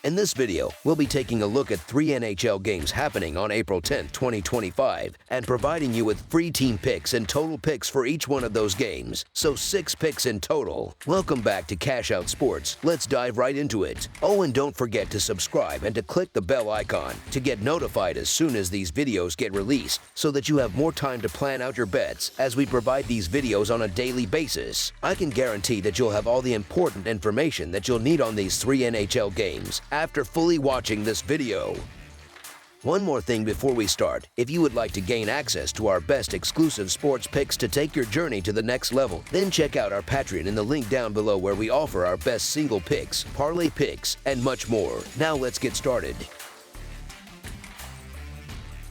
In this video, we'll be taking a look at 3 NHL games happening on April 10, 2025, and providing you with free team picks and total picks for each one of those games, so 6 picks in total. Welcome back to Cash Out Sports. Let's dive right into it. Oh, and don't forget to subscribe and to click the bell icon to get notified as soon as these videos get released, so that you have more time to plan out your bets as we provide these videos on a daily basis. I can guarantee that you'll have all the important information that you'll need on these 3 NHL games after fully watching this video. One more thing before we start. If you would like to gain access to our best exclusive sports picks to take your journey to the next level, then check out our Patreon in the link down below, where we offer our best single picks, parlay picks, and much more. Now let's get started.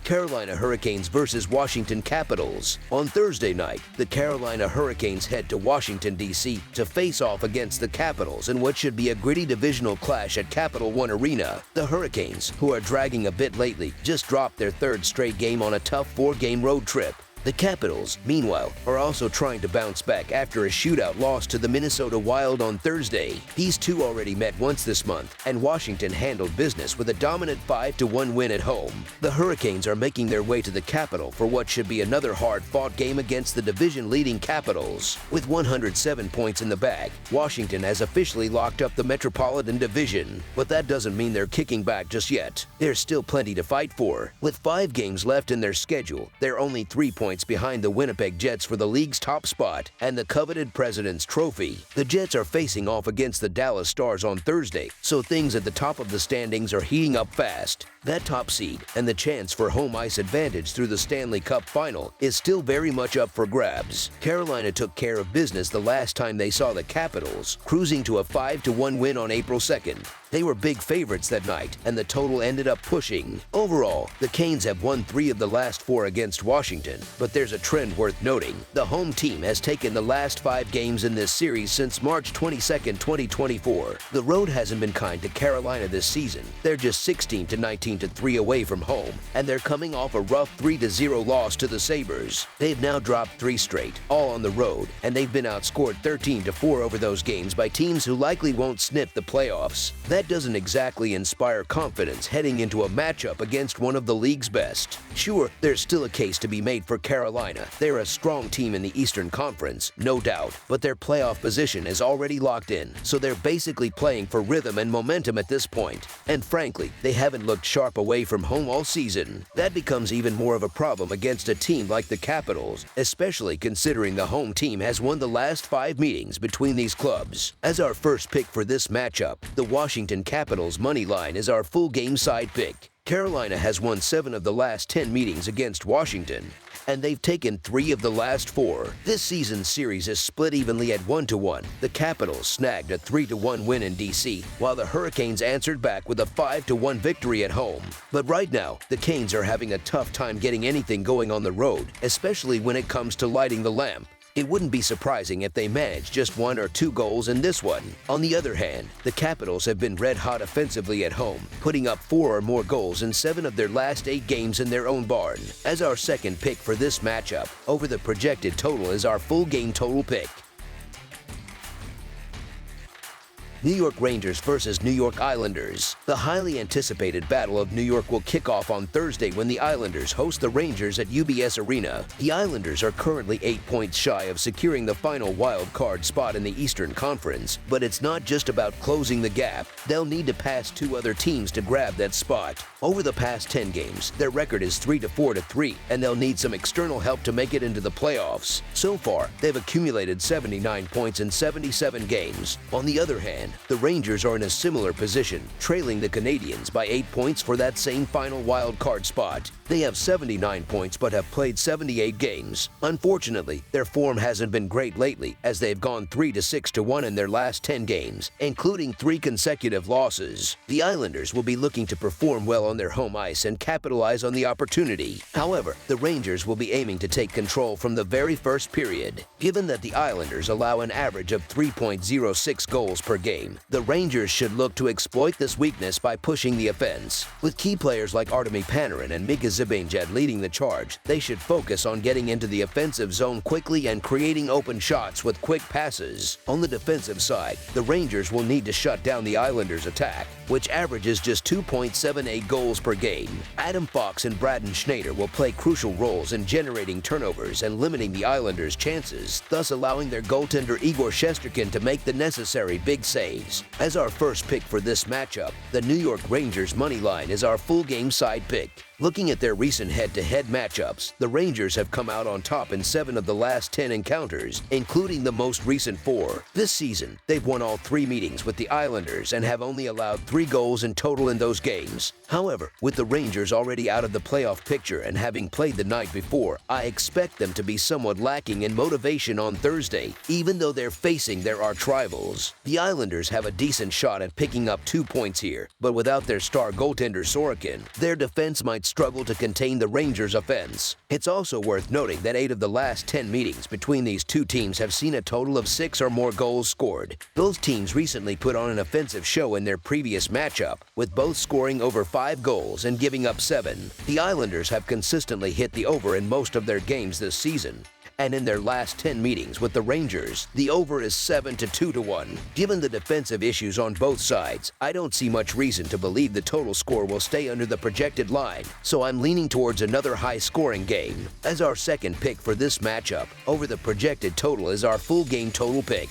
Carolina Hurricanes versus Washington Capitals. On Thursday night, the Carolina Hurricanes head to Washington, D.C. to face off against the Capitals in what should be a gritty divisional clash at Capital One Arena. The Hurricanes, who are dragging a bit lately, just dropped their 3rd straight game on a tough 4-game road trip. The Capitals, meanwhile, are also trying to bounce back after a shootout loss to the Minnesota Wild on Thursday. These two already met once this month, and Washington handled business with a dominant 5-1 win at home. The Hurricanes are making their way to the Capitol for what should be another hard-fought game against the division-leading Capitals. With 107 points in the bag, Washington has officially locked up the Metropolitan Division, but that doesn't mean they're kicking back just yet. There's still plenty to fight for. With 5 games left in their schedule, they're only 3 points behind the Winnipeg Jets for the league's top spot and the coveted President's Trophy. The Jets are facing off against the Dallas Stars on Thursday, so things at the top of the standings are heating up fast. That top seed and the chance for home ice advantage through the Stanley Cup final is still very much up for grabs. Carolina took care of business the last time they saw the Capitals, cruising to a 5-1 win on April 2nd. They were big favorites that night, and the total ended up pushing. Overall, the Canes have won 3 of the last 4 against Washington, but there's a trend worth noting. The home team has taken the last 5 games in this series since March 22, 2024. The road hasn't been kind to Carolina this season. They're just 16-19-3 away from home, and they're coming off a rough 3-0 loss to the Sabres. They've now dropped 3 straight, all on the road, and they've been outscored 13-4 over those games by teams who likely won't sniff the playoffs. That doesn't exactly inspire confidence heading into a matchup against one of the league's best. Sure, there's still a case to be made for Carolina. They're a strong team in the Eastern Conference, no doubt, but their playoff position is already locked in, so they're basically playing for rhythm and momentum at this point. And frankly, they haven't looked sharp away from home all season. That becomes even more of a problem against a team like the Capitals, especially considering the home team has won the last 5 meetings between these clubs. As our first pick for this matchup, the Washington Capitals money line is our full game side pick. Carolina has won 7 of the last 10 meetings against Washington, and they've taken 3 of the last 4. This season's series is split evenly at 1-1. The Capitals snagged a 3-1 win in D.C., while the Hurricanes answered back with a 5-1 victory at home. But right now, the Canes are having a tough time getting anything going on the road, especially when it comes to lighting the lamp. It wouldn't be surprising if they manage just 1 or 2 goals in this one. On the other hand, the Capitals have been red-hot offensively at home, putting up 4 or more goals in 7 of their last 8 games in their own barn. As our second pick for this matchup, over the projected total is our full game total pick. New York Rangers versus New York Islanders. The highly anticipated Battle of New York will kick off on Thursday when the Islanders host the Rangers at UBS Arena. The Islanders are currently 8 points shy of securing the final wild card spot in the Eastern Conference, but it's not just about closing the gap. They'll need to pass 2 other teams to grab that spot. Over the past 10 games, their record is 3-4-3, and they'll need some external help to make it into the playoffs. So far, they've accumulated 79 points in 77 games. On the other hand, the Rangers are in a similar position, trailing the Canadiens by 8 points for that same final wild card spot. They have 79 points but have played 78 games. Unfortunately, their form hasn't been great lately, as they've gone 3-6-1 in their last 10 games, including 3 consecutive losses. The Islanders will be looking to perform well on their home ice and capitalize on the opportunity. However, the Rangers will be aiming to take control from the very first period. Given that the Islanders allow an average of 3.06 goals per game, game. The Rangers should look to exploit this weakness by pushing the offense. With key players like Artemi Panarin and Mika Zibanejad leading the charge, they should focus on getting into the offensive zone quickly and creating open shots with quick passes. On the defensive side, the Rangers will need to shut down the Islanders' attack, which averages just 2.78 goals per game. Adam Fox and Braden Schneider will play crucial roles in generating turnovers and limiting the Islanders' chances, thus allowing their goaltender Igor Shesterkin to make the necessary big saves. As our first pick for this matchup, the New York Rangers money line is our full game side pick. Looking at their recent head-to-head matchups, the Rangers have come out on top in 7 of the last 10 encounters, including the most recent 4. This season, they've won all 3 meetings with the Islanders and have only allowed 3 goals in total in those games. However, with the Rangers already out of the playoff picture and having played the night before, I expect them to be somewhat lacking in motivation on Thursday, even though they're facing their arch-rivals. The Islanders have a decent shot at picking up 2 points here, but without their star goaltender Sorokin, their defense might struggle to contain the Rangers' offense. It's also worth noting that 8 of the last 10 meetings between these two teams have seen a total of 6 or more goals scored. Both teams recently put on an offensive show in their previous matchup, with both scoring over 5 goals and giving up 7. The Islanders have consistently hit the over in most of their games this season, and in their last 10 meetings with the Rangers, the over is 7-2-1. Given the defensive issues on both sides, I don't see much reason to believe the total score will stay under the projected line, so I'm leaning towards another high-scoring game. As our second pick for this matchup, over the projected total is our full game total pick.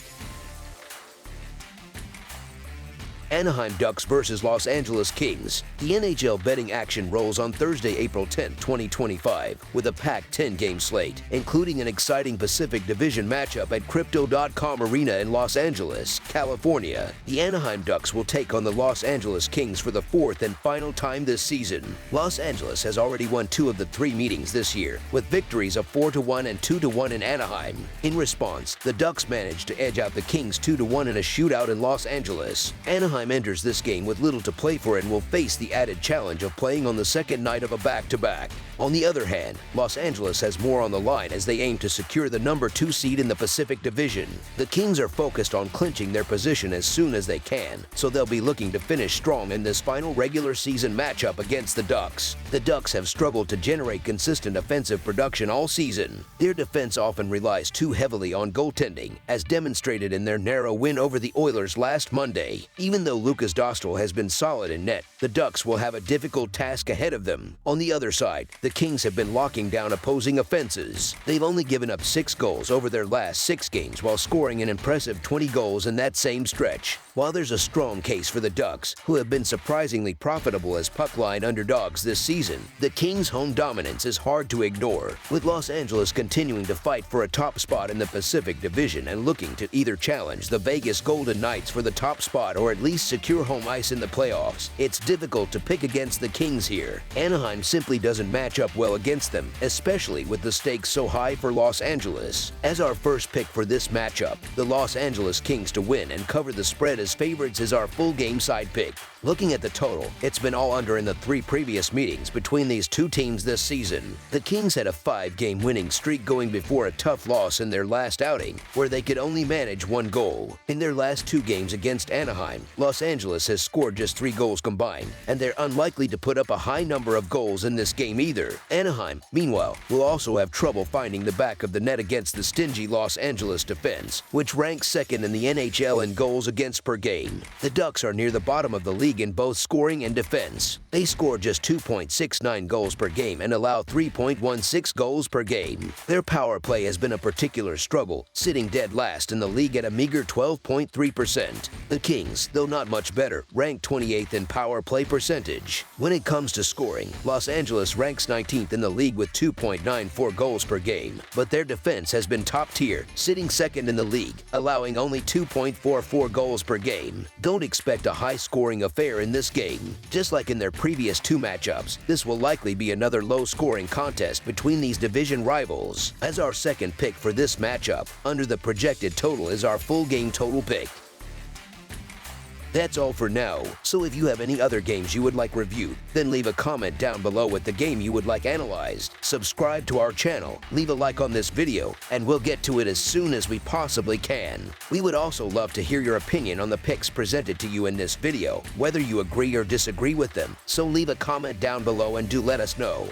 Anaheim Ducks versus Los Angeles Kings. The NHL betting action rolls on Thursday, April 10, 2025, with a packed 10-game slate, including an exciting Pacific Division matchup at Crypto.com Arena in Los Angeles, California. The Anaheim Ducks will take on the Los Angeles Kings for the 4th and final time this season. Los Angeles has already won 2 of the 3 meetings this year, with victories of 4-1 and 2-1 in Anaheim. In response, the Ducks managed to edge out the Kings 2-1 in a shootout in Los Angeles. Anaheim enters this game with little to play for and will face the added challenge of playing on the second night of a back-to-back. On the other hand, Los Angeles has more on the line as they aim to secure the number 2 seed in the Pacific Division. The Kings are focused on clinching their position as soon as they can, so they'll be looking to finish strong in this final regular season matchup against the Ducks. The Ducks have struggled to generate consistent offensive production all season. Their defense often relies too heavily on goaltending, as demonstrated in their narrow win over the Oilers last Monday. Even though Lucas Dostal has been solid in net, the Ducks will have a difficult task ahead of them. On the other side, the Kings have been locking down opposing offenses. They've only given up 6 goals over their last 6 games while scoring an impressive 20 goals in that same stretch. While there's a strong case for the Ducks, who have been surprisingly profitable as puck-line underdogs this season, the Kings' home dominance is hard to ignore, with Los Angeles continuing to fight for a top spot in the Pacific Division and looking to either challenge the Vegas Golden Knights for the top spot or at least secure home ice in the playoffs. It's difficult to pick against the Kings here. Anaheim simply doesn't match up well against them, especially with the stakes so high for Los Angeles. As our first pick for this matchup, the Los Angeles Kings to win and cover the spread as favorites is our full game side pick. Looking at the total, it's been all under in the 3 previous meetings between these two teams this season. The Kings had a 5-game winning streak going before a tough loss in their last outing, where they could only manage 1 goal. In their last 2 games against Anaheim, Los Angeles has scored just 3 goals combined, and they're unlikely to put up a high number of goals in this game either. Anaheim, meanwhile, will also have trouble finding the back of the net against the stingy Los Angeles defense, which ranks second in the NHL in goals against per game. The Ducks are near the bottom of the league in both scoring and defense. They score just 2.69 goals per game and allow 3.16 goals per game. Their power play has been a particular struggle, sitting dead last in the league at a meager 12.3%. The Kings, though not much better, rank 28th in power play percentage. When it comes to scoring, Los Angeles ranks 19th in the league with 2.94 goals per game, but their defense has been top tier, sitting second in the league, allowing only 2.44 goals per game. Don't expect a high-scoring affair in this game. Just like in their previous 2 matchups, this will likely be another low-scoring contest between these division rivals. As our second pick for this matchup, under the projected total is our full game total pick. That's all for now, so if you have any other games you would like reviewed, then leave a comment down below with the game you would like analyzed. Subscribe to our channel, leave a like on this video, and we'll get to it as soon as we possibly can. We would also love to hear your opinion on the picks presented to you in this video, whether you agree or disagree with them, so leave a comment down below and do let us know.